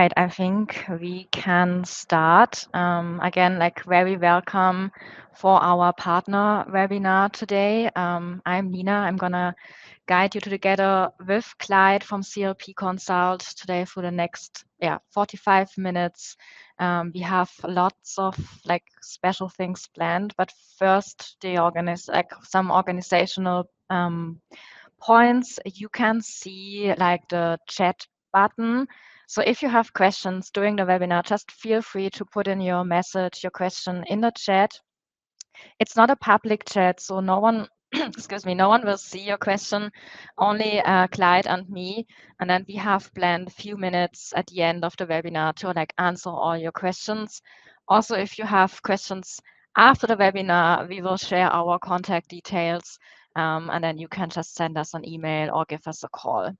right, I think we can start. Again, like very welcome for our partner webinar today. I'm Nina. I'm gonna guide you together with Clyde from CLP Consult today for the next 45 minutes. We have lots of like special things planned, but first some organizational points. You can see like the chat button. So if you have questions during the webinar, just feel free to put in your message, your question in the chat. It's not a public chat, so no one, excuse me, no one will see your question, only Clyde and me. And then we have planned a few minutes at the end of the webinar to like answer all your questions. Also, if you have questions after the webinar, we will share our contact details, and then you can just send us an email or give us a call.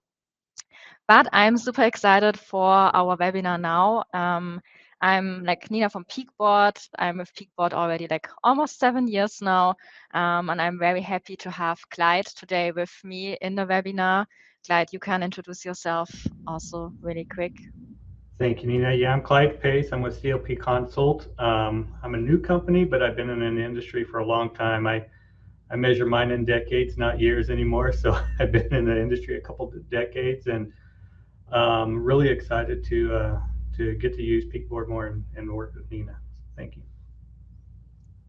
But I'm super excited for our webinar now. I'm like Nina from Peakboard. I'm with Peakboard already like almost 7 years now. And I'm very happy to have Clyde today with me in the webinar. Clyde, you can introduce yourself also really quick. Thank you, Nina. Yeah, I'm Clyde Pace. I'm with CLP Consult. I'm a new company, but I've been in the industry for a long time. I measure mine in decades, not years anymore. So I've been in the industry a couple of decades, and really excited to get to use Peakboard more and work with Nina. Thank you.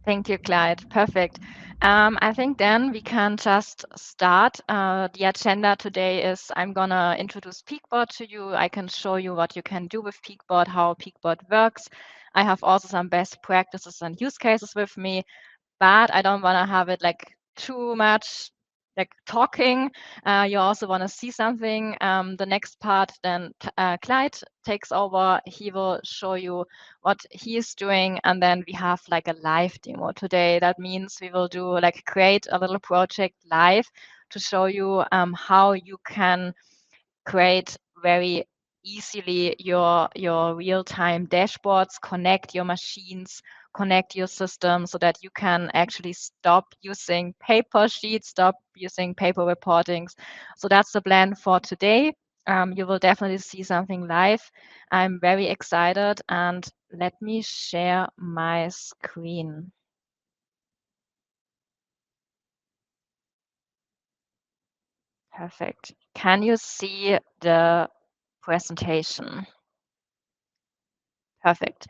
Thank you, Clyde. Perfect. I think then we can just start. The agenda today is I'm going to introduce Peakboard to you. I can show you what you can do with Peakboard, how Peakboard works. I have also some best practices and use cases with me, but I don't want to have it like too much like talking. You also want to see something. The next part, then Clyde takes over. He will show you what he is doing, and then we have like a live demo today. That means we will do like create a little project live to show you how you can create very easily your real-time dashboards, connect your machines, connect your system so that you can actually stop using paper sheets, stop using paper reportings. So that's the plan for today. You will definitely see something live. I'm very excited, and let me share my screen. Perfect. Can you see the presentation? Perfect.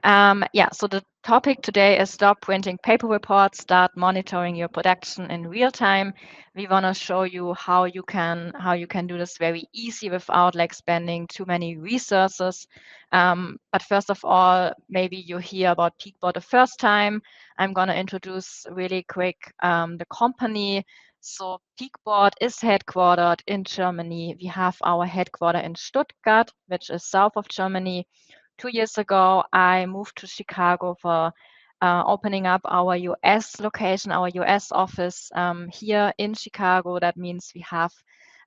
So the topic today is stop printing paper reports, start monitoring your production in real time. We want to show you how you can do this very easy without like spending too many resources. But first of all, maybe you hear about Peakboard the first time. I'm going to introduce really quick the company. So Peakboard is headquartered in Germany. We have our headquarter in Stuttgart, which is south of Germany. 2 years ago, I moved to Chicago for opening up our US location, our US office here in Chicago. That means we have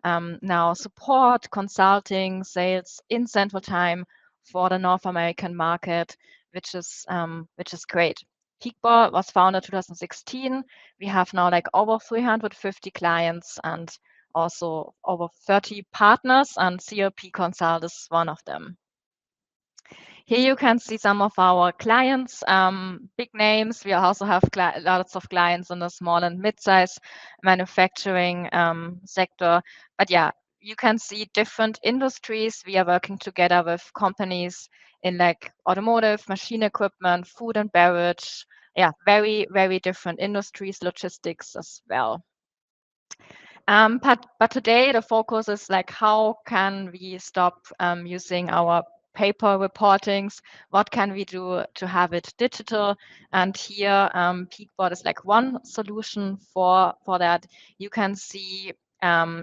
now support, consulting, sales in Central Time for the North American market, which is great. Peakboard was founded 2016. We have now like over 350 clients and also over 30 partners, and CLP Consult is one of them. Here you can see some of our clients, big names. We also have lots of clients in the small and mid-size manufacturing sector. But yeah, you can see different industries. We are working together with companies in like automotive, machine equipment, food and beverage. Yeah, very, very different industries, logistics as well. But today the focus is like how can we stop using our paper reportings? What can we do to have it digital? And here Peakboard is like one solution for that. You can see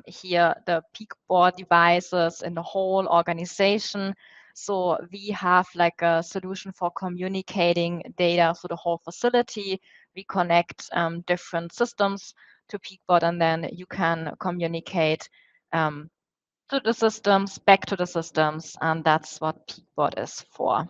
here the Peakboard devices in the whole organization. So we have like a solution for communicating data through the whole facility. We connect different systems to Peakboard, and then you can communicate to the systems, back to the systems, and that's what Peakboard is for.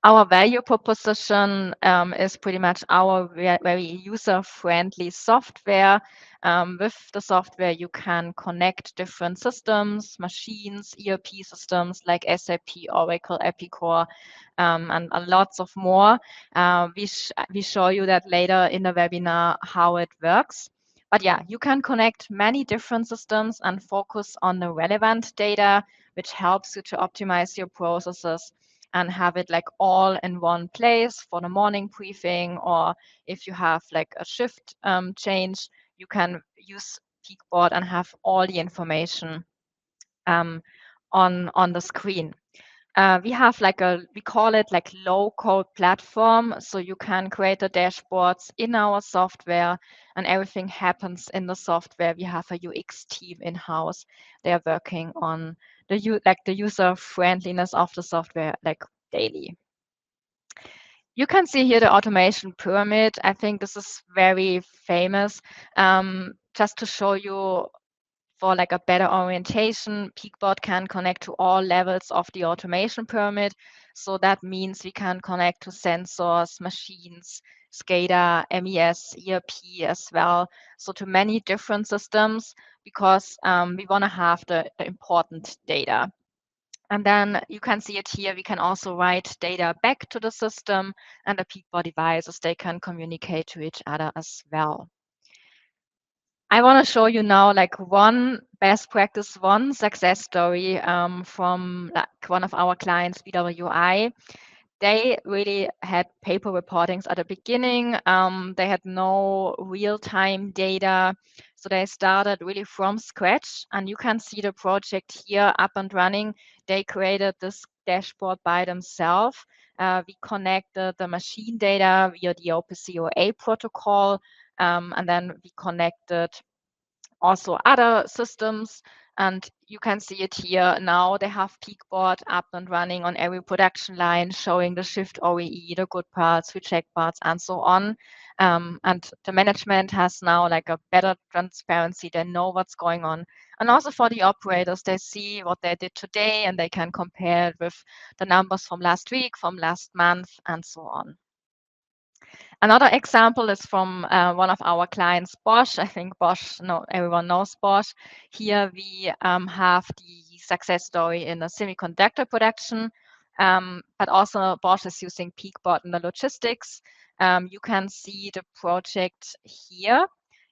Our value proposition is pretty much our very user-friendly software. With the software, you can connect different systems, machines, ERP systems like SAP, Oracle, Epicor, and lots of more. We show you that later in the webinar how it works. But yeah, you can connect many different systems and focus on the relevant data, which helps you to optimize your processes and have it like all in one place for the morning briefing, or if you have like a shift change, you can use Peakboard and have all the information on the screen. We have we call it like low code platform. So you can create the dashboards in our software and everything happens in the software. We have a UX team in-house. They are working on the user friendliness of the software like daily. You can see here the automation pyramid. I think this is very famous. Just to show you for like a better orientation, Peakboard can connect to all levels of the automation pyramid. So that means we can connect to sensors, machines, SCADA, MES, ERP as well. So to many different systems because we want to have the important data. And then you can see it here. We can also write data back to the system and the Peakboard devices, they can communicate to each other as well. I want to show you now like one best practice, one success story from like one of our clients, BWI. They really had paper reportings at the beginning. They had no real-time data. So they started really from scratch. And you can see the project here up and running. They created this dashboard by themselves. We connected the machine data via the OpenCOA protocol. And then we connected also other systems. And you can see it here now. They have Peakboard up and running on every production line, showing the shift OEE, the good parts, reject parts, and so on. And the management has now like a better transparency. They know what's going on. And also for the operators, they see what they did today and they can compare it with the numbers from last week, from last month, and so on. Another example is from one of our clients, Bosch. I think Bosch, no, everyone knows Bosch. Here we have the success story in the semiconductor production, but also Bosch is using Peakboard in the logistics. You can see the project here.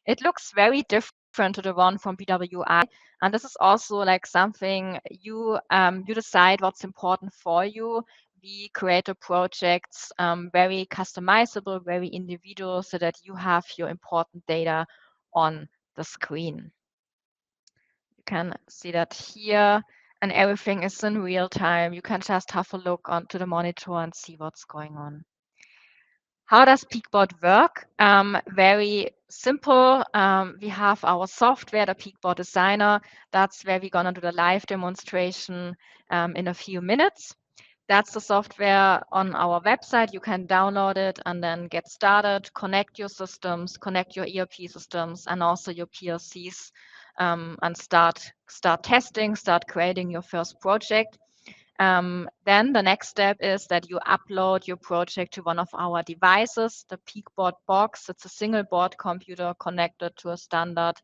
It looks very different to the one from BWI. And this is also like something you decide what's important for you. We create the projects very customizable, very individual, so that you have your important data on the screen. You can see that here, and everything is in real time. You can just have a look onto the monitor and see what's going on. How does Peakboard work? Very simple. We have our software, the Peakboard Designer. That's where we're going to do the live demonstration in a few minutes. That's the software on our website. You can download it and then get started, connect your systems, connect your ERP systems and also your PLCs and start testing, start creating your first project. Then the next step is that you upload your project to one of our devices, the Peakboard box. It's a single board computer connected to a standard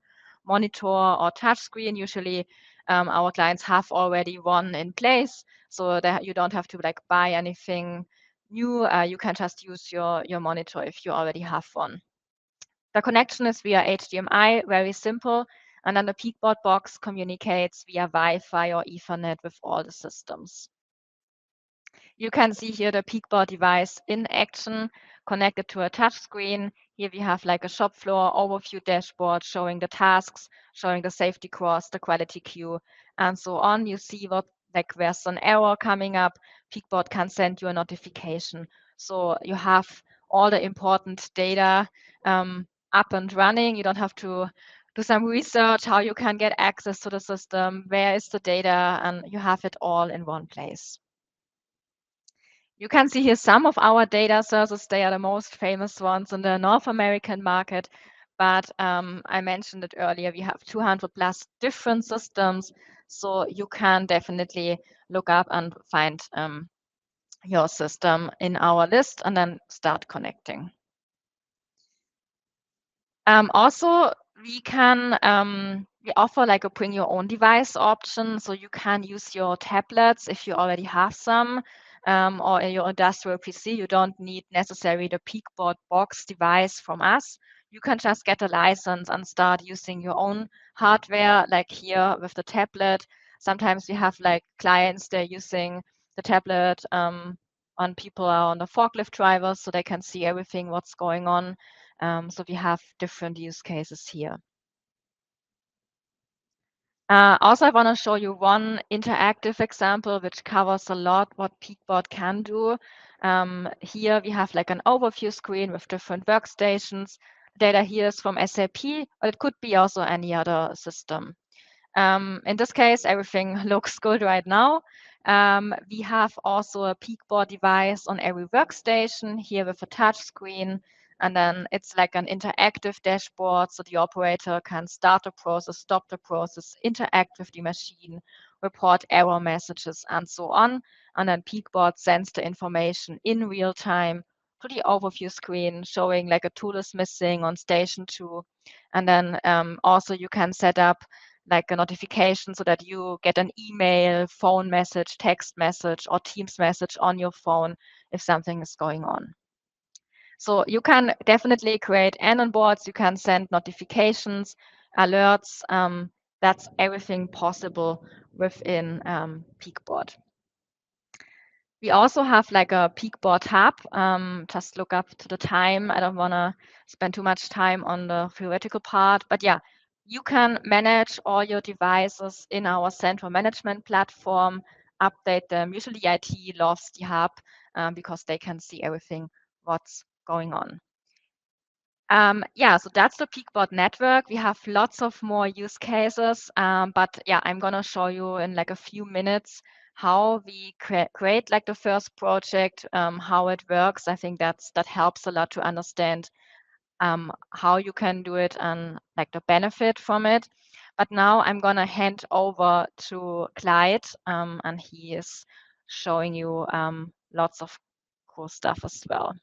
monitor or touchscreen. Usually our clients have already one in place, so that you don't have to like buy anything new. You can just use your monitor if you already have one. The connection is via HDMI, very simple. And then the Peakboard box communicates via Wi-Fi or Ethernet with all the systems. You can see here the Peakboard device in action, connected to a touchscreen. Here we have like a shop floor overview dashboard showing the tasks, showing the safety cross, the quality queue, and so on. You see what like there's an error coming up. Peakboard can send you a notification. So you have all the important data up and running. You don't have to do some research how you can get access to the system, where is the data, and you have it all in one place. You can see here some of our data sources. They are the most famous ones in the North American market. But I mentioned it earlier, we have 200 plus different systems. So you can definitely look up and find your system in our list and then start connecting. Also, we offer like a bring your own device option, so you can use your tablets if you already have some, or your industrial PC. You don't need necessarily the Peakboard box device from us. You can just get a license and start using your own hardware, like here with the tablet. Sometimes we have like clients, they're using the tablet on people are on the forklift drivers, so they can see everything what's going on. So we have different use cases here. Also, I want to show you one interactive example which covers a lot what Peakboard can do. Here we have like an overview screen with different workstations. Data here is from SAP, but it could be also any other system. In this case, everything looks good right now. We have also a Peakboard device on every workstation here with a touch screen. And then it's like an interactive dashboard, so the operator can start the process, stop the process, interact with the machine, report error messages, and so on. And then Peakboard sends the information in real time to the overview screen, showing like a tool is missing on station 2. And then also you can set up like a notification so that you get an email, phone message, text message, or Teams message on your phone if something is going on. So you can definitely create anon boards, you can send notifications, alerts. That's everything possible within Peakboard. We also have like a Peakboard hub. Just look up to the time. I don't want to spend too much time on the theoretical part, but yeah, you can manage all your devices in our central management platform, update them. Usually IT loves the hub because they can see everything what's going on. Yeah, so that's the Peakboard network. We have lots of more use cases, but yeah, I'm gonna show you in like a few minutes how we create like the first project, how it works. I think that helps a lot to understand how you can do it and like the benefit from it. But now I'm gonna hand over to Clyde, and he is showing you lots of cool stuff as well.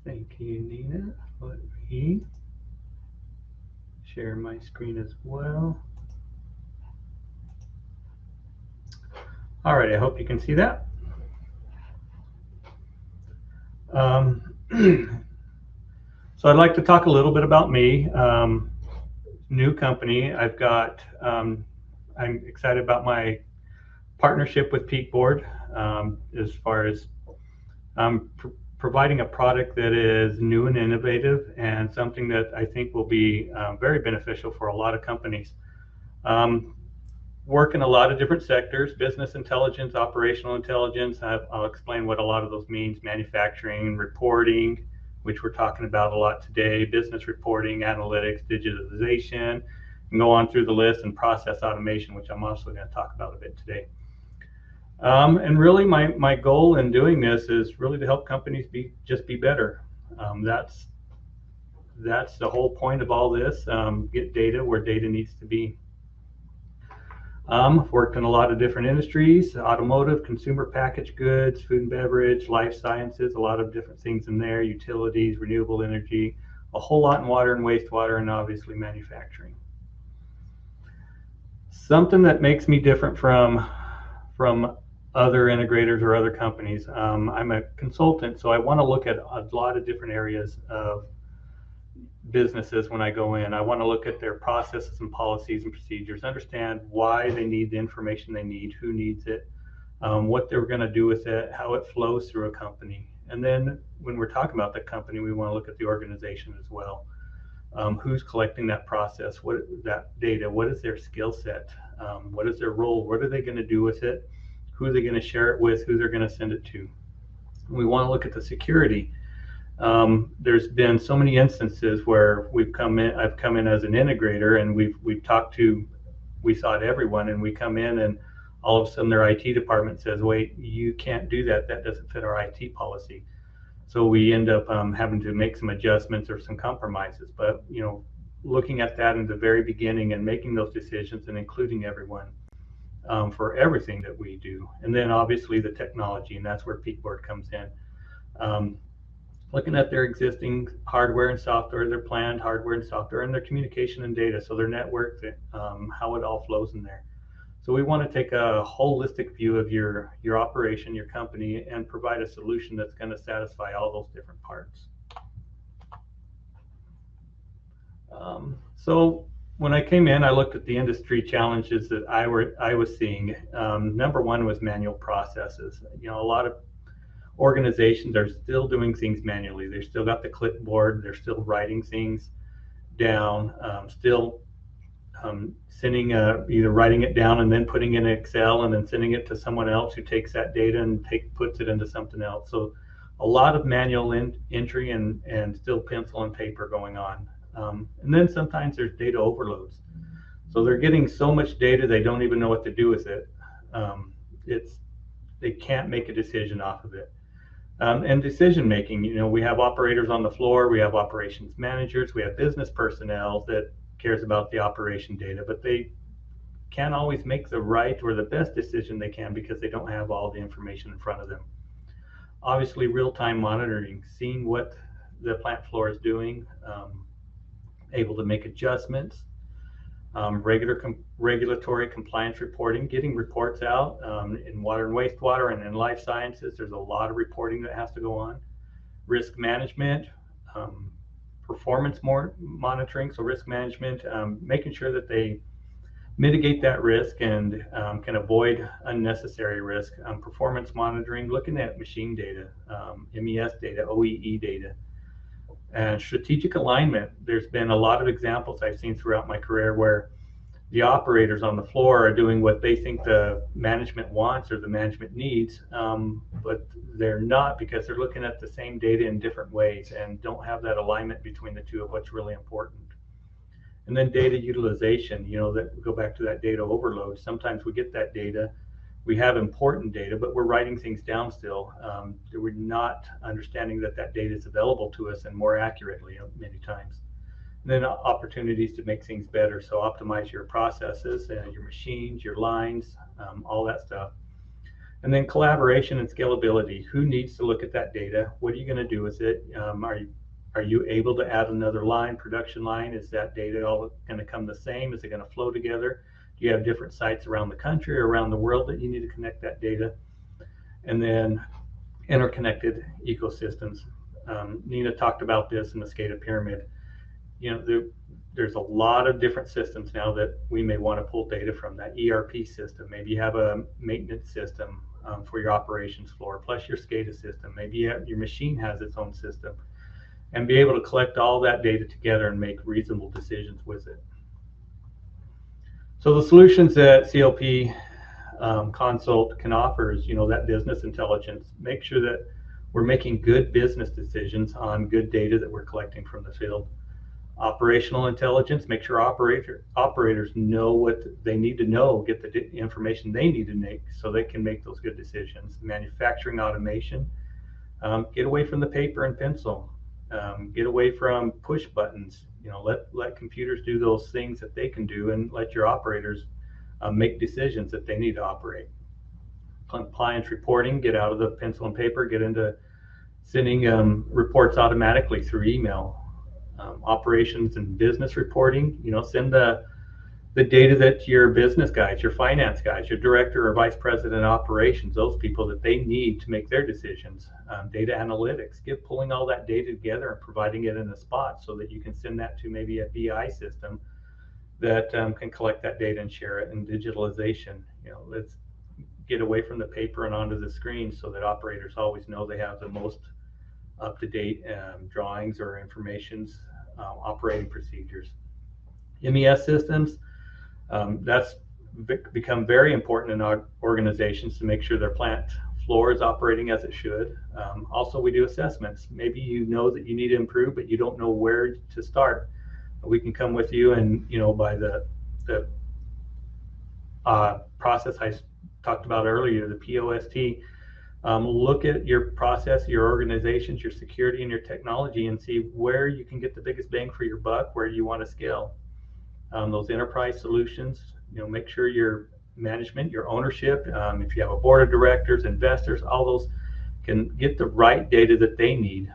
Thank you, Nina. Let me share my screen as well. All right, I hope you can see that. So I'd like to talk a little bit about me. New company. I'm excited about my partnership with Peakboard as far as providing a product that is new and innovative and something that I think will be very beneficial for a lot of companies. Work in a lot of different sectors: business intelligence, operational intelligence. I'll explain what a lot of those means: manufacturing, reporting, which we're talking about a lot today, business reporting, analytics, digitalization, and go on through the list, and process automation, which I'm also going to talk about a bit today. And really my goal in doing this is really to help companies be better. That's the whole point of all this. Get data where data needs to be. I've worked in a lot of different industries: automotive, consumer packaged goods, food and beverage, life sciences, a lot of different things in there, utilities, renewable energy, a whole lot in water and wastewater, and obviously manufacturing. Something that makes me different from other integrators or other companies. I'm a consultant, so I want to look at a lot of different areas of businesses when I go in. I want to look at their processes and policies and procedures, understand why they need the information they need, who needs it, what they're going to do with it, how it flows through a company. And then when we're talking about the company, we want to look at the organization as well. Who's collecting that process, that data, what is their skill set, what is their role, what are they going to do with it, who are they going to share it with, who they're going to send it to. We want to look at the security. There's been so many instances where I've come in as an integrator, and we thought everyone, and we come in and all of a sudden their IT department says, wait, you can't do that. That doesn't fit our IT policy. So we end up having to make some adjustments or some compromises. But looking at that in the very beginning and making those decisions and including everyone for everything that we do. And then obviously the technology, and that's where Peakboard comes in. Looking at their existing hardware and software, their planned hardware and software, and their communication and data, so their network, how it all flows in there. So we want to take a holistic view of your operation, your company, and provide a solution that's going to satisfy all those different parts. So when I came in, I looked at the industry challenges that I was seeing. Number one was manual processes. A lot of organizations are still doing things manually. They've still got the clipboard. They're still writing things down, still sending, either writing it down and then putting it in Excel and then sending it to someone else who takes that data and puts it into something else. So a lot of manual entry and still pencil and paper going on. And then sometimes there's data overloads. So they're getting so much data they don't even know what to do with it. They can't make a decision off of it. And decision making, we have operators on the floor, we have operations managers, we have business personnel that cares about the operation data, but they can't always make the right or the best decision they can because they don't have all the information in front of them. Obviously, real-time monitoring, seeing what the plant floor is doing, able to make adjustments, regulatory compliance reporting, getting reports out in water and wastewater and in life sciences. There's a lot of reporting that has to go on. Risk management, performance monitoring, so risk management, making sure that they mitigate that risk and can avoid unnecessary risk. Performance monitoring, looking at machine data, MES data, OEE data. And strategic alignment, there's been a lot of examples I've seen throughout my career where the operators on the floor are doing what they think the management wants or the management needs, but they're not, because they're looking at the same data in different ways and don't have that alignment between the two of what's really important. And then data utilization, that go back to that data overload. Sometimes we get that data, we have important data, but we're writing things down still. We're not understanding that data is available to us and more accurately many times. And then opportunities to make things better. So optimize your processes, your machines, your lines, all that stuff. And then collaboration and scalability. Who needs to look at that data? What are you going to do with it? Are you able to add another line, production line? Is that data all going to come the same? Is it going to flow together? Do you have different sites around the country or around the world that you need to connect that data? And then interconnected ecosystems. Nina talked about this in the SCADA pyramid. There's a lot of different systems now that we may want to pull data from. That ERP system, maybe you have a maintenance system for your operations floor, plus your SCADA system. Maybe your machine has its own system, and be able to collect all that data together and make reasonable decisions with it. So the solutions that CLP Consult can offer is, that business intelligence. Make sure that we're making good business decisions on good data that we're collecting from the field. Operational intelligence, make sure operators know what they need to know, get the information they need to make so they can make those good decisions. Manufacturing automation, get away from the paper and pencil, get away from push buttons. Let computers do those things that they can do, and let your operators make decisions that they need to operate. Compliance reporting, get out of the pencil and paper, get into sending reports automatically through email. Operations and business reporting, send the data that your business guys, your finance guys, your director or vice president operations, those people that they need to make their decisions. Data analytics, pulling all that data together and providing it in a spot so that you can send that to maybe a BI system that can collect that data and share it. And digitalization, let's get away from the paper and onto the screen so that operators always know they have the most up-to-date drawings or informations, operating procedures. MES systems, that's become very important in our organizations to make sure their plant floor is operating as it should. Also, we do assessments. Maybe you know that you need to improve, but you don't know where to start. We can come with you, and by the process I talked about earlier, the POST, look at your process, your organizations, your security, and your technology, and see where you can get the biggest bang for your buck, where you want to scale. Those enterprise solutions, make sure you're management, your ownership. If you have a board of directors, investors, all those can get the right data that they need.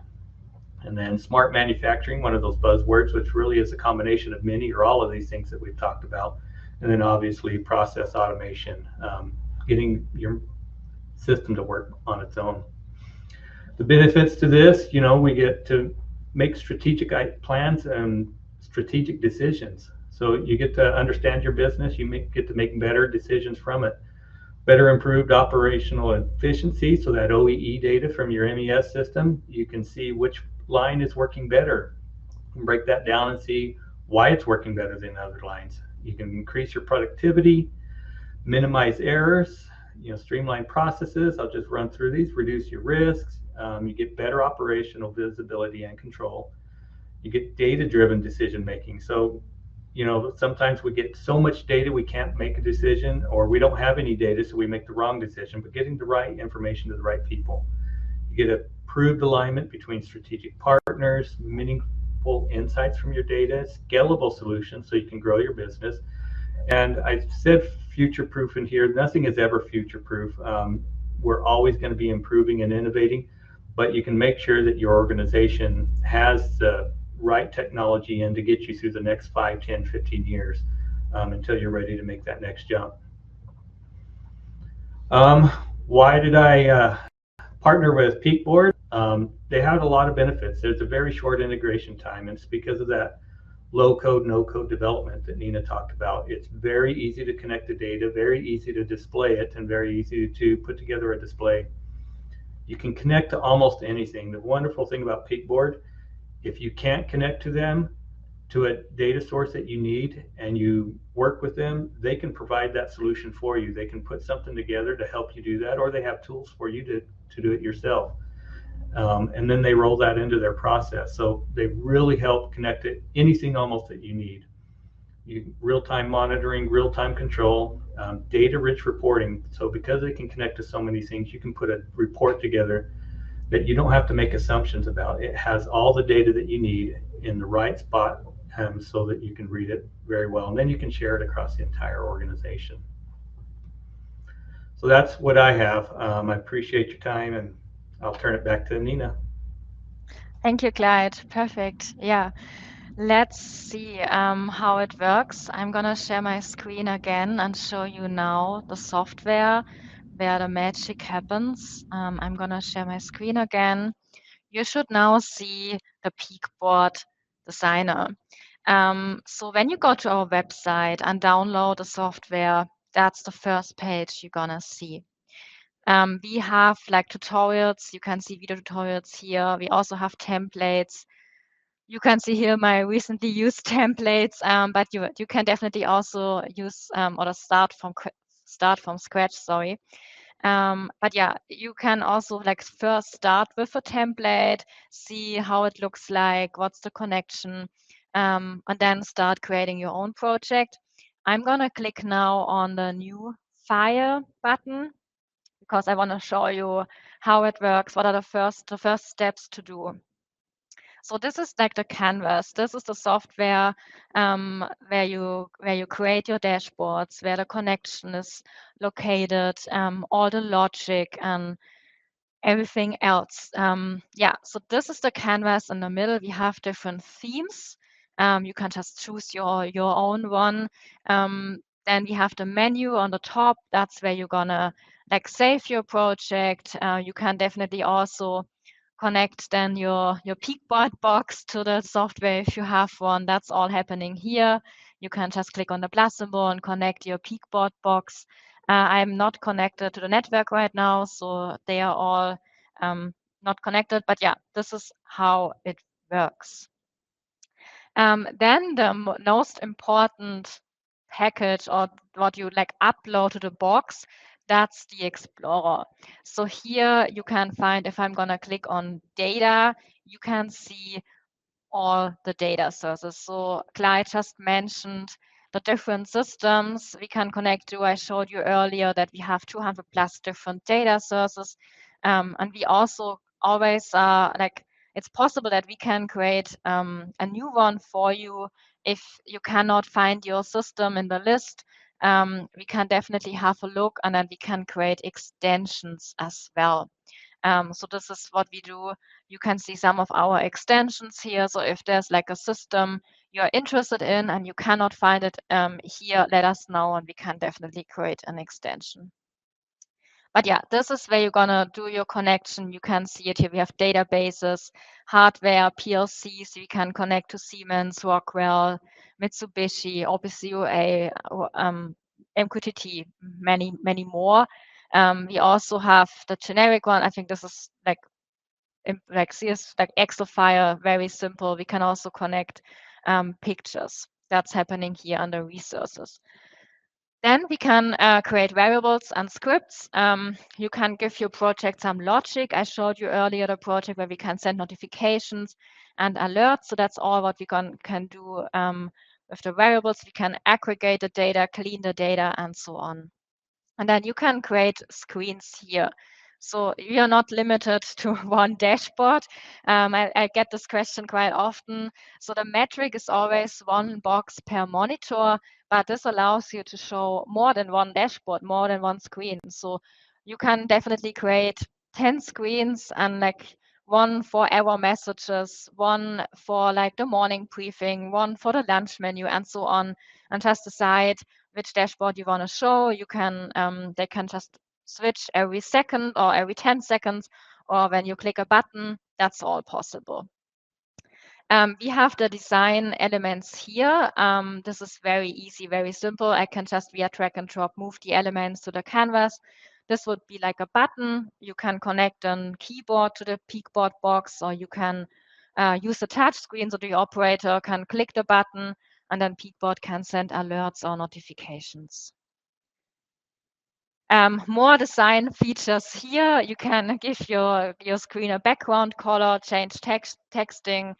And then smart manufacturing, one of those buzzwords, which really is a combination of many or all of these things that we've talked about. And then obviously process automation, getting your system to work on its own. The benefits to this, we get to make strategic plans and strategic decisions. So you get to understand your business, get to make better decisions from it. Better improved operational efficiency, so that OEE data from your MES system, you can see which line is working better. You can break that down and see why it's working better than other lines. You can increase your productivity, minimize errors, streamline processes. I'll just run through these. Reduce your risks. You get better operational visibility and control. You get data-driven decision making. So, sometimes we get so much data we can't make a decision, or we don't have any data, so we make the wrong decision. But getting the right information to the right people. You get improved alignment between strategic partners, meaningful insights from your data, scalable solutions so you can grow your business. And I said future-proof in here. Nothing is ever future-proof. We're always going to be improving and innovating, but you can make sure that your organization has the right technology in to get you through the next 5, 10, 15 years until you're ready to make that next jump. Why did I partner with Peakboard? They had a lot of benefits. There's a very short integration time, and it's because of that low code, no code development that Nina talked about. It's very easy to connect the data, very easy to display it, and very easy to put together a display. You can connect to almost anything. The wonderful thing about Peakboard, if you can't connect to them, to a data source that you need, and you work with them, they can provide that solution for you. They can put something together to help you do that, or they have tools for you to do it yourself. And then they roll that into their process. So they really help connect to anything almost that you need. Real-time monitoring, real-time control, data-rich reporting. So because they can connect to so many things, you can put a report together that you don't have to make assumptions about. It has all the data that you need in the right spot so that you can read it very well. And then you can share it across the entire organization. So that's what I have. I appreciate your time, and I'll turn it back to Nina. Thank you, Clyde. Perfect. Yeah. Let's see how it works. I'm going to share my screen again and show you now the software where the magic happens. I'm going to share my screen again. You should now see the Peakboard designer. So when you go to our website and download the software, that's the first page you're going to see. We have like tutorials. You can see video tutorials here. We also have templates. You can see here my recently used templates, but you can definitely also use or start from scratch. Sorry. But yeah, you can also like first start with a template, see how it looks like, what's the connection, and then start creating your own project. I'm gonna click now on the new file button because I want to show you how it works. What are the first steps to do? So this is like the canvas. This is the software where you create your dashboards, where the connection is located, all the logic and everything else. Yeah, so this is the canvas in the middle. We have different themes. You can just choose your own one. Then we have the menu on the top. That's where you're gonna like save your project. You can definitely also connect then your Peakboard box to the software if you have one. That's all happening here. You can just click on the plus symbol and connect your Peakboard box. I'm not connected to the network right now, so they are all not connected. But yeah, this is how it works. Then the most important package or what you like upload to the box, that's the Explorer. So here you can find, if I'm gonna click on data, you can see all the data sources. So Clyde just mentioned the different systems we can connect to. I showed you earlier that we have 200 plus different data sources. And we also always like, it's possible that we can create a new one for you if you cannot find your system in the list. we can definitely have a look, and then we can create extensions as well. So this is what we do. You can see some of our extensions here. So if there's like a system you're interested in and you cannot find it here, let us know and we can definitely create an extension. But yeah, this is where you're gonna do your connection. You can see it here. We have databases, hardware, PLCs. We can connect to Siemens, Rockwell, Mitsubishi, OPC UA, MQTT, many more. We also have the generic one. I think this is like CS, like Excel file, very simple. We can also connect pictures. That's happening here under resources. Then we can create variables and scripts. You can give your project some logic. I showed you earlier the project where we can send notifications and alerts. So that's all what we can do with the variables. We can aggregate the data, clean the data, and so on. And then you can create screens here. So you are not limited to one dashboard. I get this question quite often. So the metric is always one box per monitor, but this allows you to show more than one dashboard, more than one screen. So you can definitely create 10 screens and like one for error messages, one for like the morning briefing, one for the lunch menu, and so on, and just decide which dashboard you want to show. You can they can just switch every second or every 10 seconds, or when you click a button. That's all possible. We have the design elements here. This is very easy, very simple. I can just via drag and drop move the elements to the canvas. This would be like a button. You can connect a keyboard to the Peakboard box, or you can use the touch screen so the operator can click the button and then Peakboard can send alerts or notifications. More design features here. You can give your screen a background color, change texting.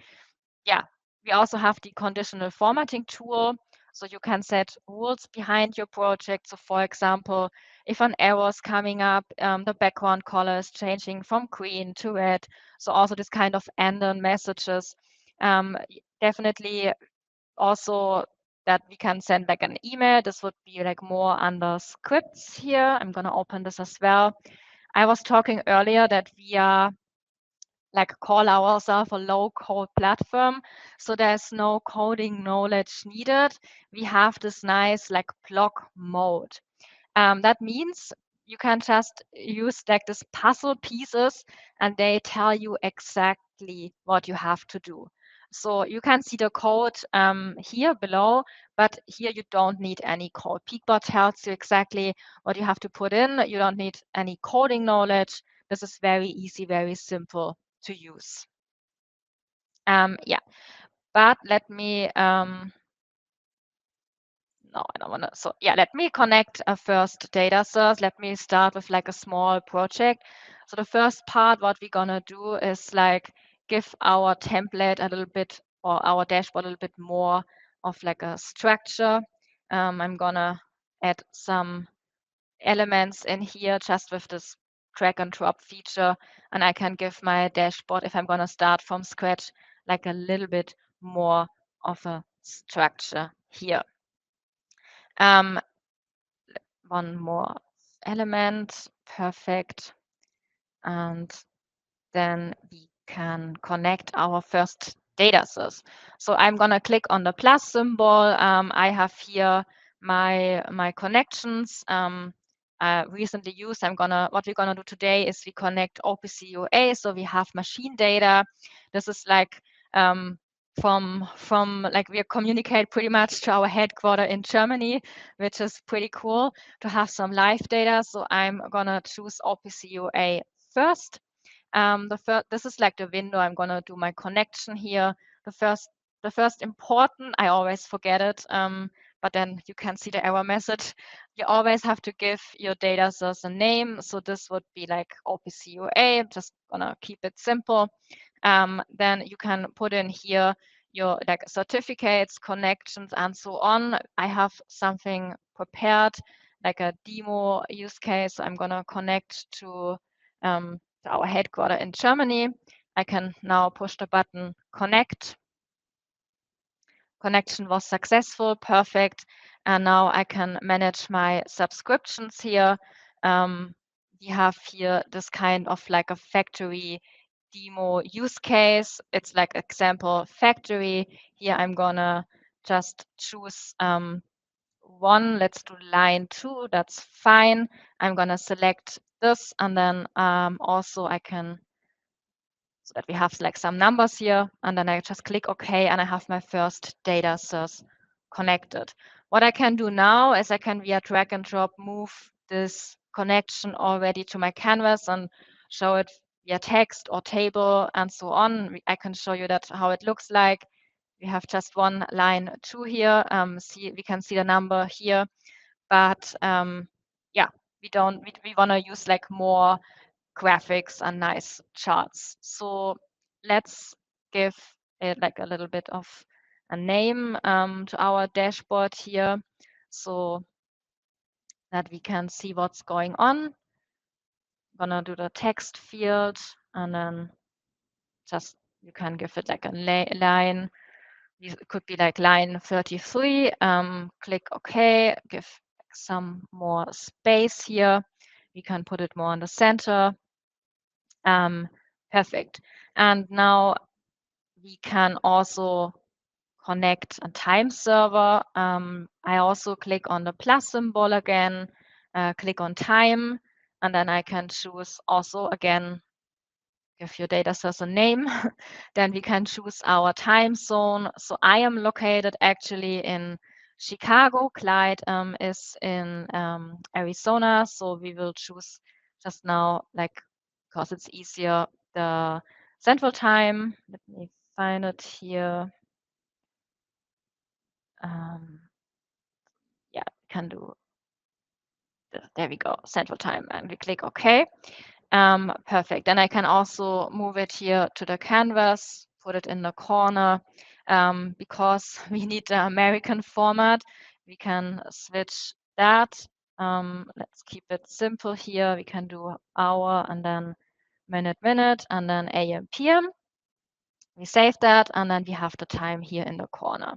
Yeah, we also have the conditional formatting tool. So you can set rules behind your project. So for example, if an error is coming up, the background color is changing from green to red. So also this kind of end-on messages. Definitely also that we can send like an email. This would be like more under scripts here. I'm gonna open this as well. I was talking earlier that we are like call ourselves a low code platform. So there's no coding knowledge needed. We have this nice like block mode. That means you can just use like this puzzle pieces and they tell you exactly what you have to do. So you can see the code here below, but here you don't need any code. Peakboard tells you exactly what you have to put in. You don't need any coding knowledge. This is very easy, very simple to use. Yeah, but let me no, I don't want to. So yeah, let me connect a first data source. Let me start with like a small project. So the first part, what we're gonna do is like give our template a little bit or our dashboard a little bit more of like a structure. I'm gonna add some elements in here just with this drag and drop feature, and I can give my dashboard, if I'm gonna start from scratch, like a little bit more of a structure here. One more element, perfect. And then we can connect our first data source. So I'm gonna click on the plus symbol. I have here my connections recently used. What we're gonna do today is we connect OPC UA, so we have machine data. This is like from like we communicate pretty much to our headquarter in Germany, which is pretty cool to have some live data. So I'm gonna choose OPC UA first. This is like the window. I'm gonna do my connection here. The first important, I always forget it, but then you can see the error message. You always have to give your data source a name. So this would be like OPC UA. Just gonna keep it simple. Then you can put in here your like certificates, connections, and so on. I have something prepared, like a demo use case. I'm gonna connect to our headquarter in Germany. I can now push the button connect. connection was successful, perfect. And now I can manage my subscriptions here. We have here this kind of like a factory demo use case. It's like example factory. Here I'm gonna just choose one. Let's do line 2. That's fine. I'm gonna select this, and then also I can, so that we have like some numbers here, and then I just click OK, and I have my first data source connected. What I can do now is I can via drag and drop move this connection already to my canvas and show it via text or table and so on. I can show you that how it looks like. We have just one line 2 here. We can see the number here, but yeah, we want to use like more graphics and nice charts. So let's give it like a little bit of a name to our dashboard here, so that we can see what's going on. I'm gonna do the text field, and then just you can give it like a line. It could be like line 33. Click OK, give some more space here. We can put it more in the center. Perfect. And now we can also connect a time server. I also click on the plus symbol again, click on time, and then I can choose also again, give your data source a name. Then we can choose our time zone. So I am located actually in Chicago. Clyde is in Arizona. So we will choose just now, like, because it's easier, the Central Time. Let me find it here. Yeah, we can do, there we go, Central Time, and we click OK. Perfect. Then I can also move it here to the canvas, put it in the corner. Because we need the American format, we can switch that. Let's keep it simple here. We can do hour and then minute, and then AM, PM. We save that, and then we have the time here in the corner.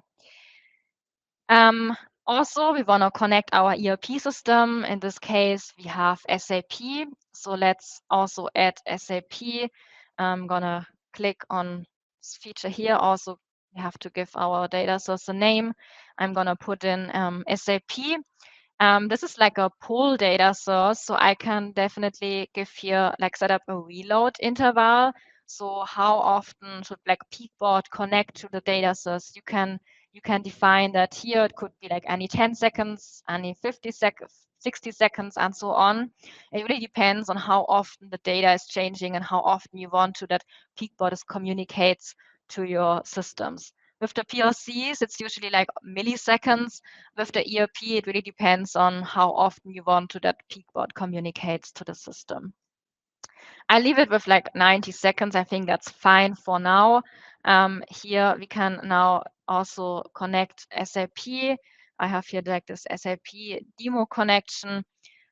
Also, we want to connect our ERP system. In this case, we have SAP. So let's also add SAP. I'm going to click on this feature here. Also, we have to give our data source a name. I'm going to put in SAP. This is like a pool data source, so I can definitely give here, like, set up a reload interval. So how often should like Peakboard connect to the data source? You can define that here. It could be like any 10 seconds, any 50 seconds, 60 seconds, and so on. It really depends on how often the data is changing and how often you want to that Peakboard communicates to your systems. With the PLCs, it's usually like milliseconds. With the ERP, it really depends on how often you want to that Peakboard communicates to the system. I leave it with like 90 seconds. I think that's fine for now. Here we can now also connect SAP. I have here like this SAP demo connection.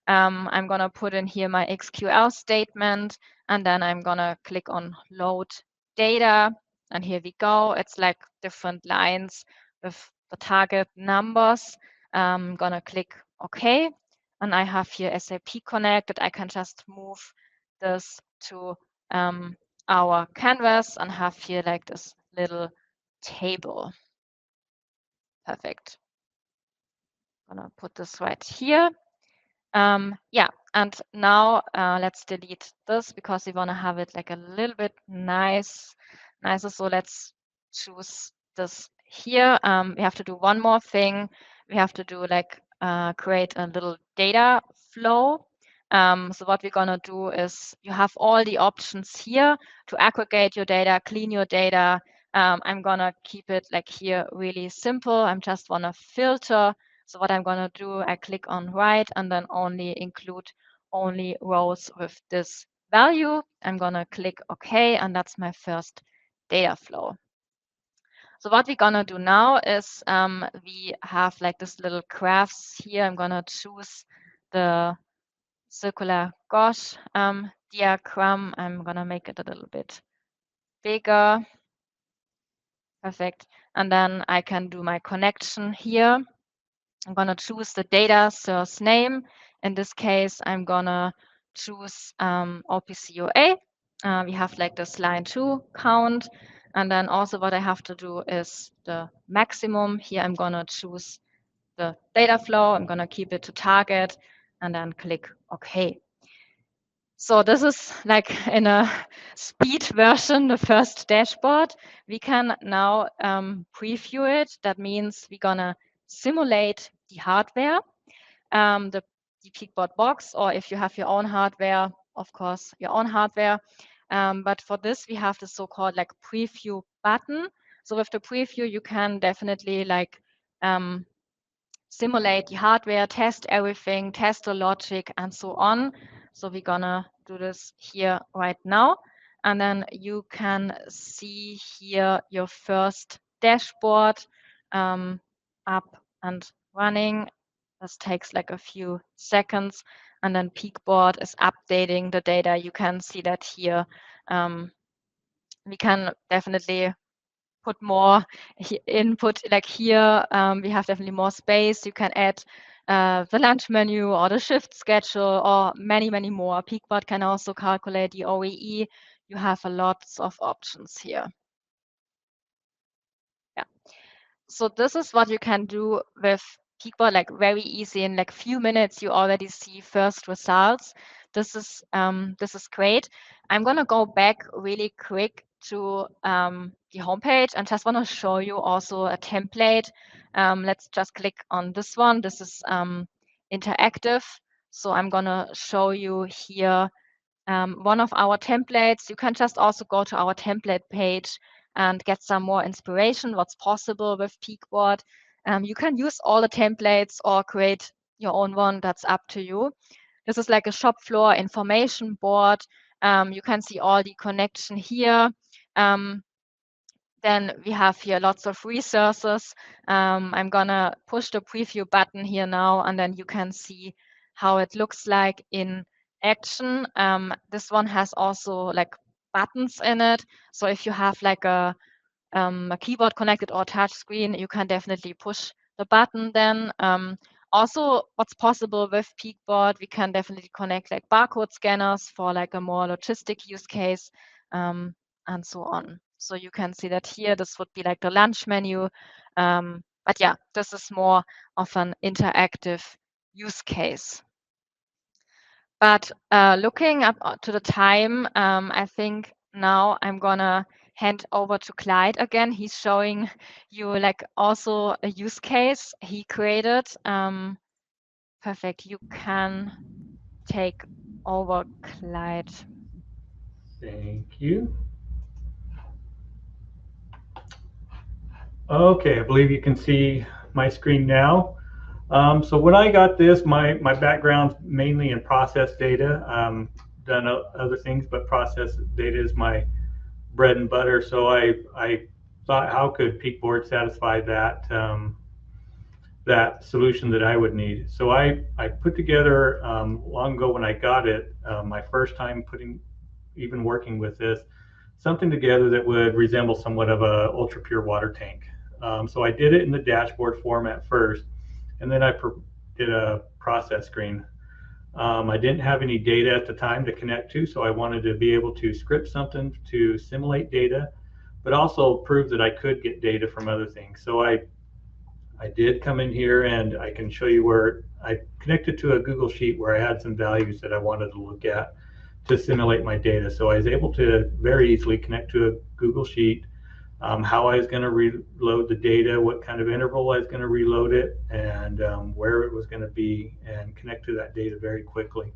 I'm going to put in here my XQL statement, and then I'm going to click on load data. And here we go. It's like different lines with the target numbers. I'm going to click OK. And I have here SAP connected. I can just move this to our canvas and have here like this little table. Perfect. I'm going to put this right here. Yeah, and now let's delete this because we want to have it like a little bit nicer. So let's choose this here. We have to do one more thing. We have to do like create a little data flow. So what we're gonna do is you have all the options here to aggregate your data, clean your data. I'm gonna keep it like here really simple. I'm just wanna filter. So what I'm going to do, I click on write and then only include only rows with this value. I'm going to click OK, and that's my first data flow. So what we're going to do now is we have like this little graphs here. I'm going to choose the circular Gauss diagram. I'm going to make it a little bit bigger. Perfect. And then I can do my connection here. I'm going to choose the data source name. In this case, I'm going to choose OPCOA. We have like this line 2 count. And then also what I have to do is the maximum. Here I'm going to choose the data flow. I'm going to keep it to target and then click OK. So this is like in a speed version, the first dashboard. We can now preview it. That means we're gonna simulate the hardware, the Peakboard box, or if you have your own hardware, of course, your own hardware. But for this, we have the so-called like preview button. So with the preview, you can definitely like simulate the hardware, test everything, test the logic, and so on. So we're gonna do this here right now. And then you can see here your first dashboard up and running. This takes like a few seconds. And then Peakboard is updating the data. You can see that here. We can definitely put more input, like here we have definitely more space. You can add the lunch menu or the shift schedule or many more. Peakboard can also calculate the OEE. You have a lots of options here. Yeah. So this is what you can do with Peakboard, like very easy. In like few minutes, you already see first results. This is great. I'm gonna go back really quick to the homepage and just want to show you also a template. Let's just click on this one. This is interactive. So I'm gonna show you here one of our templates. You can just also go to our template page and get some more inspiration, what's possible with Peakboard. You can use all the templates or create your own one. That's up to you. This is like a shop floor information board. You can see all the connection here. Then we have here lots of resources. I'm gonna push the preview button here now, and then you can see how it looks like in action. This one has also like buttons in it. So if you have like a keyboard connected or touch screen, you can definitely push the button then. Also, what's possible with Peakboard, we can definitely connect like barcode scanners for like a more logistic use case and so on. So you can see that here, this would be like the lunch menu. But yeah, this is more of an interactive use case. But looking up to the time, I think now I'm gonna hand over to Clyde again. He's showing you like also a use case he created. Perfect. You can take over, Clyde. Thank you. Okay, I believe you can see my screen now. So when I got this, my background's mainly in process data. Done other things, but process data is my bread and butter. So I thought, how could Peakboard satisfy that that solution that I would need? So I put together long ago when I got it, my first time even working with this, something together that would resemble somewhat of a ultra pure water tank. So I did it in the dashboard format first, and then I did a process screen. I didn't have any data at the time to connect to, so I wanted to be able to script something to simulate data, but also prove that I could get data from other things. So I did come in here, and I can show you where I connected to a Google Sheet where I had some values that I wanted to look at to simulate my data. So I was able to very easily connect to a Google Sheet, how I was going to reload the data, what kind of interval I was going to reload it, and where it was going to be, and connect to that data very quickly.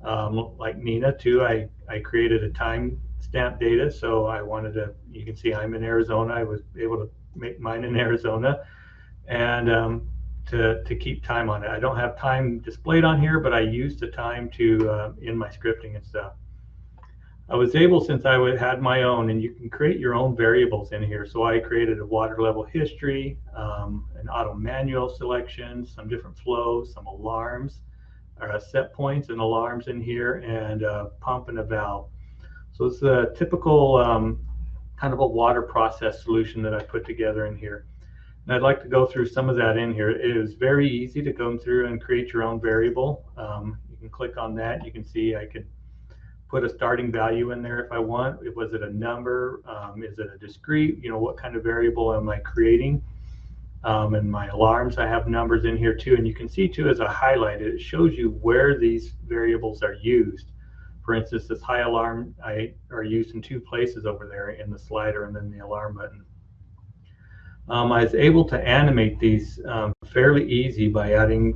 Like Nina too, I created a time stamp data, so I wanted to, you can see I'm in Arizona, I was able to make mine in Arizona, and to keep time on it. I don't have time displayed on here, but I used the time to in my scripting and stuff. I was able, since I had my own, and you can create your own variables in here. So I created a water level history, an auto manual selection, some different flows, some alarms, set points and alarms in here, and a pump and a valve. So it's a typical kind of a water process solution that I put together in here. And I'd like to go through some of that in here. It is very easy to go through and create your own variable. You can click on that. You can see I could put a starting value in there if I want. Was it a number? Is it a discrete? What kind of variable am I creating? And my alarms, I have numbers in here too. And you can see too, as I highlight it, it shows you where these variables are used. For instance, this high alarm are used in 2 places over there, in the slider and then the alarm button. I was able to animate these fairly easy by adding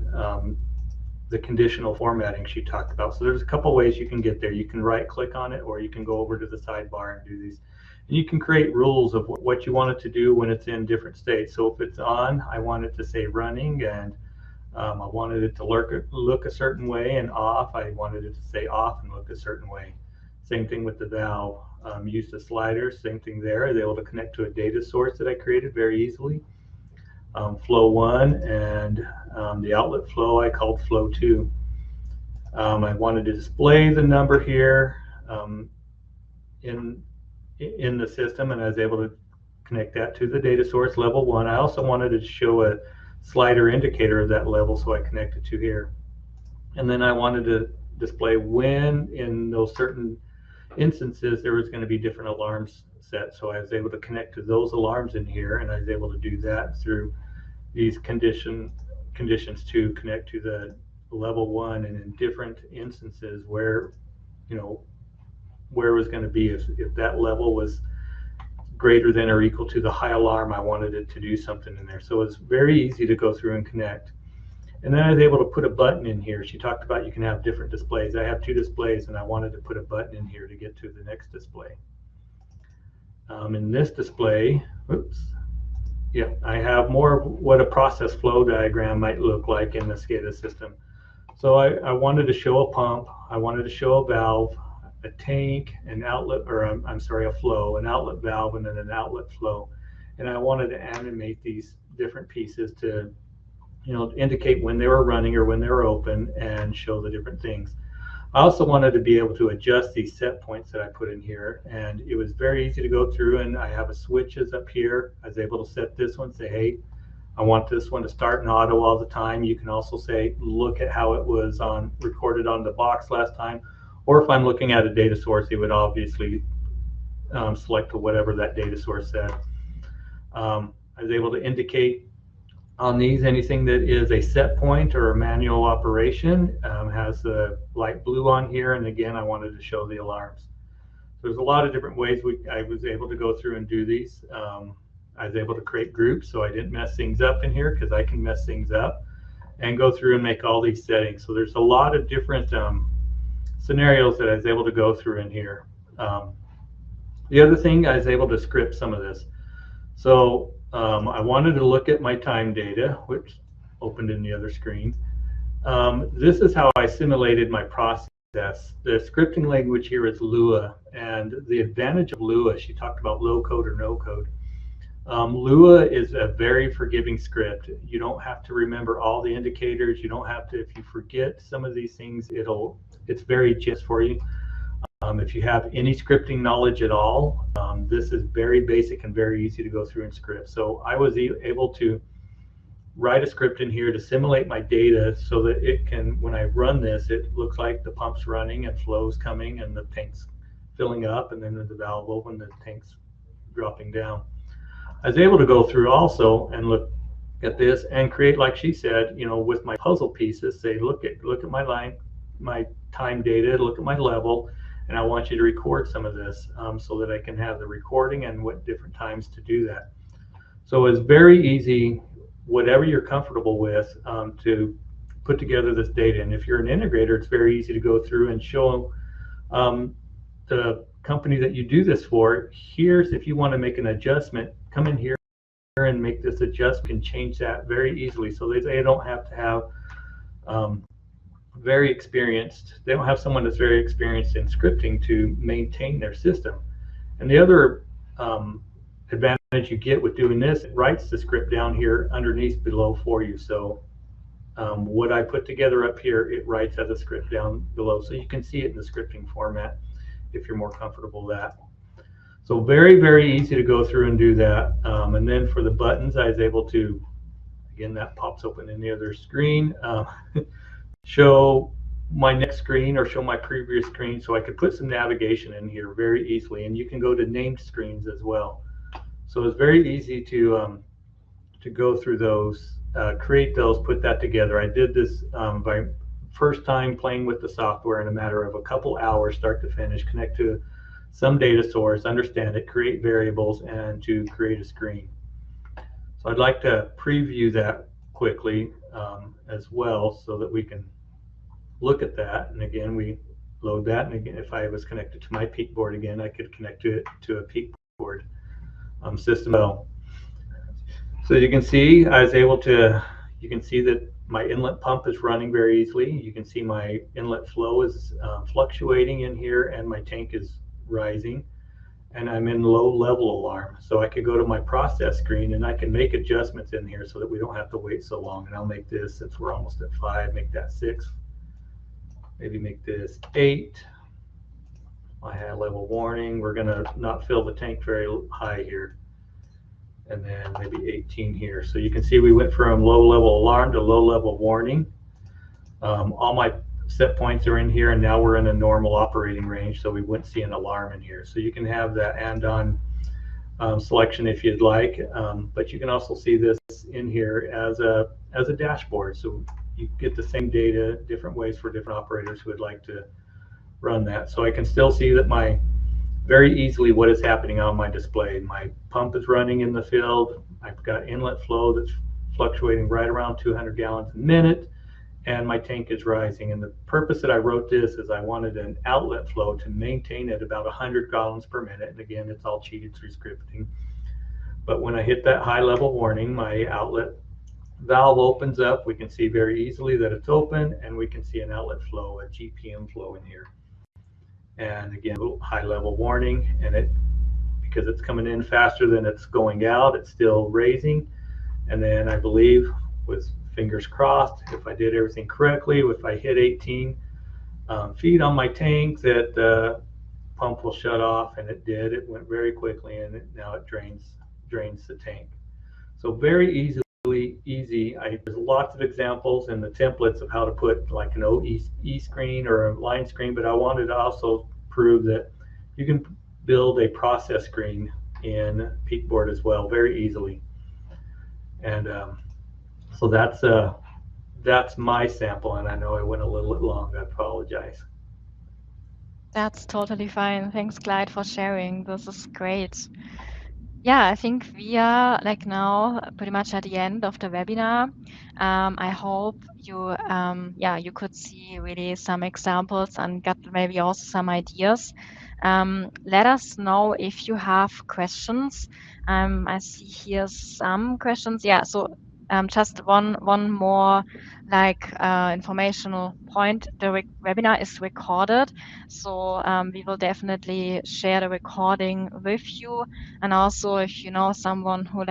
the conditional formatting she talked about. So there's a couple ways you can get there. You can right click on it, or you can go over to the sidebar and do these. And you can create rules of what you want it to do when it's in different states. So if it's on, I want it to say running, and I wanted it to look a certain way, and off, I wanted it to say off and look a certain way. Same thing with the valve. Use the slider, same thing there. I was able to connect to a data source that I created very easily. Flow 1, and the outlet flow I called flow 2. I wanted to display the number here in the system, and I was able to connect that to the data source level 1. I also wanted to show a slider indicator of that level, so I connected to here. And then I wanted to display when in those certain instances there was going to be different alarms set. So I was able to connect to those alarms in here, and I was able to do that through these conditions to connect to the level 1, and in different instances where where it was going to be. If that level was greater than or equal to the high alarm, I wanted it to do something in there. So it's very easy to go through and connect. And then I was able to put a button in here. She talked about you can have different displays. I have 2 displays, and I wanted to put a button in here to get to the next display. In this display, I have more of what a process flow diagram might look like in the SCADA system. So I wanted to show a pump, I wanted to show a valve, a tank, an outlet, or I'm sorry, a flow, an outlet valve, and then an outlet flow. And I wanted to animate these different pieces to indicate when they were running or when they were open, and show the different things. I also wanted to be able to adjust these set points that I put in here, and it was very easy to go through, and I have a switches up here. I was able to set this one, say, hey, I want this one to start in auto all the time. You can also say, look at how it was recorded on the box last time. Or if I'm looking at a data source, it would obviously select to whatever that data source said. I was able to indicate on these anything that is a set point or a manual operation. Has the light blue on here, and again, I wanted to show the alarms. There's a lot of different ways I was able to go through and do these. I was able to create groups, so I didn't mess things up in here, because I can mess things up, and go through and make all these settings. So there's a lot of different scenarios that I was able to go through in here. The other thing, I was able to script some of this. So I wanted to look at my time data, which opened in the other screen. This is how I simulated my process. The scripting language here is Lua, and the advantage of Lua, she talked about low code or no code. Lua is a very forgiving script. You don't have to remember all the indicators. You don't have to, if you forget some of these things, it's very just for you. If you have any scripting knowledge at all, this is very basic and very easy to go through and script. So I was able to write a script in here to simulate my data, so that it can, when I run this, it looks like the pump's running and flow's coming and the tank's filling up, and then the valve open, the tank's dropping down. I was able to go through also and look at this and create, like she said, with my puzzle pieces, say, look at my line, my time data, look at my level, and I want you to record some of this, so that I can have the recording and what different times to do that. So it's very easy, whatever you're comfortable with, to put together this data. And if you're an integrator, it's very easy to go through and show the company that you do this for, here's, if you want to make an adjustment, come in here and make this adjustment, and change that very easily. So they don't have to have they don't have someone that's very experienced in scripting to maintain their system. And the other advantage you get with doing this, it writes the script down here underneath below for you. So what I put together up here, it writes as a script down below, so you can see it in the scripting format if you're more comfortable with that. So very, very easy to go through and do that. And then for the buttons, I was able to, again, that pops open in the other screen, show my next screen or show my previous screen, so I could put some navigation in here very easily. And you can go to named screens as well. So it's very easy to go through those, create those, put that together. I did this by first time playing with the software in a matter of a couple hours, start to finish, connect to some data source, understand it, create variables, and to create a screen. So I'd like to preview that quickly as well so that we can look at that. And again, we load that. And again, if I was connected to my Peakboard again, I could connect to it to a Peakboard system. So you can see I was able to, you can see that my inlet pump is running very easily. You can see my inlet flow is fluctuating in here, and my tank is rising, and I'm in low level alarm. So I could go to my process screen and I can make adjustments in here so that we don't have to wait so long. And I'll make this, since we're almost at 5, make that 6. Maybe make this 8. My high level warning, we're gonna not fill the tank very high here. And then maybe 18 here. So you can see we went from low level alarm to low level warning. All my set points are in here, and now we're in a normal operating range, so we wouldn't see an alarm in here. So you can have that and-on selection if you'd like, but you can also see this in here as a dashboard. So you get the same data, different ways for different operators who would like to run that. So I can still see that very easily what is happening on my display. My pump is running in the field. I've got inlet flow that's fluctuating right around 200 gallons a minute, and my tank is rising. And the purpose that I wrote this is I wanted an outlet flow to maintain at about 100 gallons per minute. And again, it's all cheated through scripting. But when I hit that high level warning, my outlet valve opens up. We can see very easily that it's open, and we can see an outlet flow, a GPM flow in here. And again, high level warning, and because it's coming in faster than it's going out, it's still raising. And then I believe, with fingers crossed, if I did everything correctly, if I hit 18 feet on my tank, that the pump will shut off, and it did. It went very quickly, and now it drains the tank. So very easy. There's lots of examples in the templates of how to put like an OE screen or a line screen, but I wanted to also prove that you can build a process screen in Peakboard as well very easily. And so that's my sample, and I know I went a little bit long. I apologize. That's totally fine. Thanks, Clyde, for sharing. This is great. Yeah, I think we are like now pretty much at the end of the webinar. I hope you, you could see really some examples and got maybe also some ideas. Let us know if you have questions. I see here some questions. Yeah, so just one more like informational point. The webinar is recorded, so we will definitely share the recording with you. And also, if you know someone who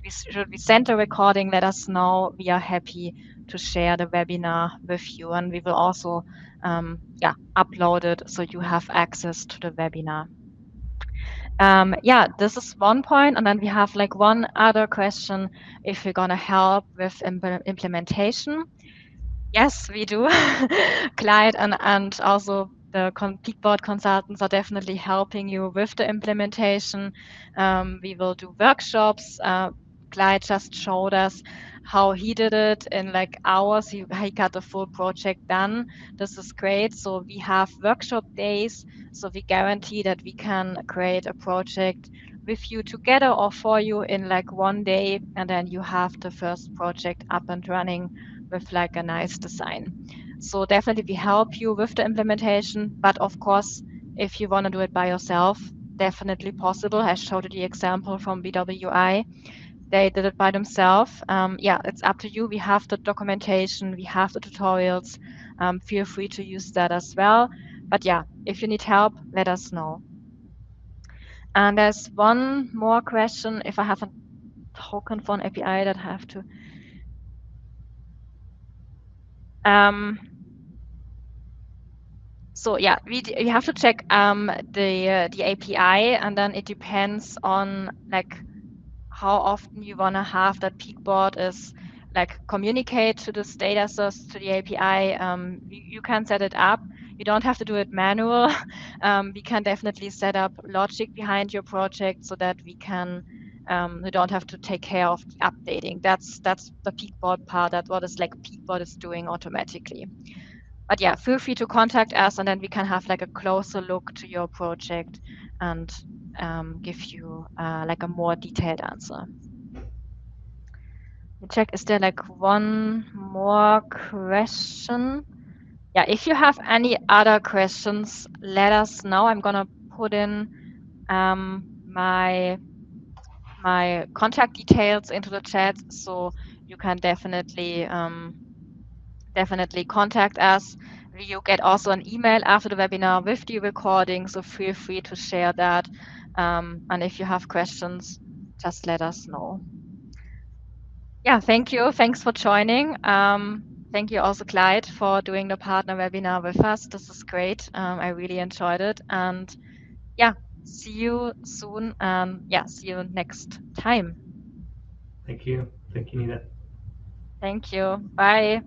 should we send a recording, let us know. We are happy to share the webinar with you, and we will also upload it so you have access to the webinar. This is one point, and then we have like one other question: if you're gonna help with implementation. Yes, we do. Clyde and also the Peakboard consultants are definitely helping you with the implementation. We will do workshops. Clyde just showed us how he did it in like hours. He got the full project done. This is great. So we have workshop days. So we guarantee that we can create a project with you together or for you in like one day. And then you have the first project up and running with like a nice design. So definitely we help you with the implementation, but of course, if you want to do it by yourself, definitely possible. I showed you the example from BWI. They did it by themselves. It's up to you. We have the documentation, we have the tutorials. Feel free to use that as well. But yeah, if you need help, let us know. And there's one more question. If I have a token for an API that I have to So yeah, you have to check the API, and then it depends on like how often you want to have that Peakboard is like communicate to this data source to the API. You can set it up. You don't have to do it manual. We can definitely set up logic behind your project so that we don't have to take care of the updating. That's the Peakboard part. That's what is like Peakboard is doing automatically. But yeah, feel free to contact us, and then we can have like a closer look to your project and give you like a more detailed answer. Check, is there like one more question? Yeah, if you have any other questions, let us know. I'm gonna put in my contact details into the chat, so you can definitely contact us. You get also an email after the webinar with the recording, so feel free to share that. And if you have questions, just let us know. Yeah, thank you. Thanks for joining. Thank you also, Clyde, for doing the partner webinar with us. This is great. I really enjoyed it. And yeah, see you soon. Yeah, see you next time. Thank you. Thank you, Nina. Thank you. Bye.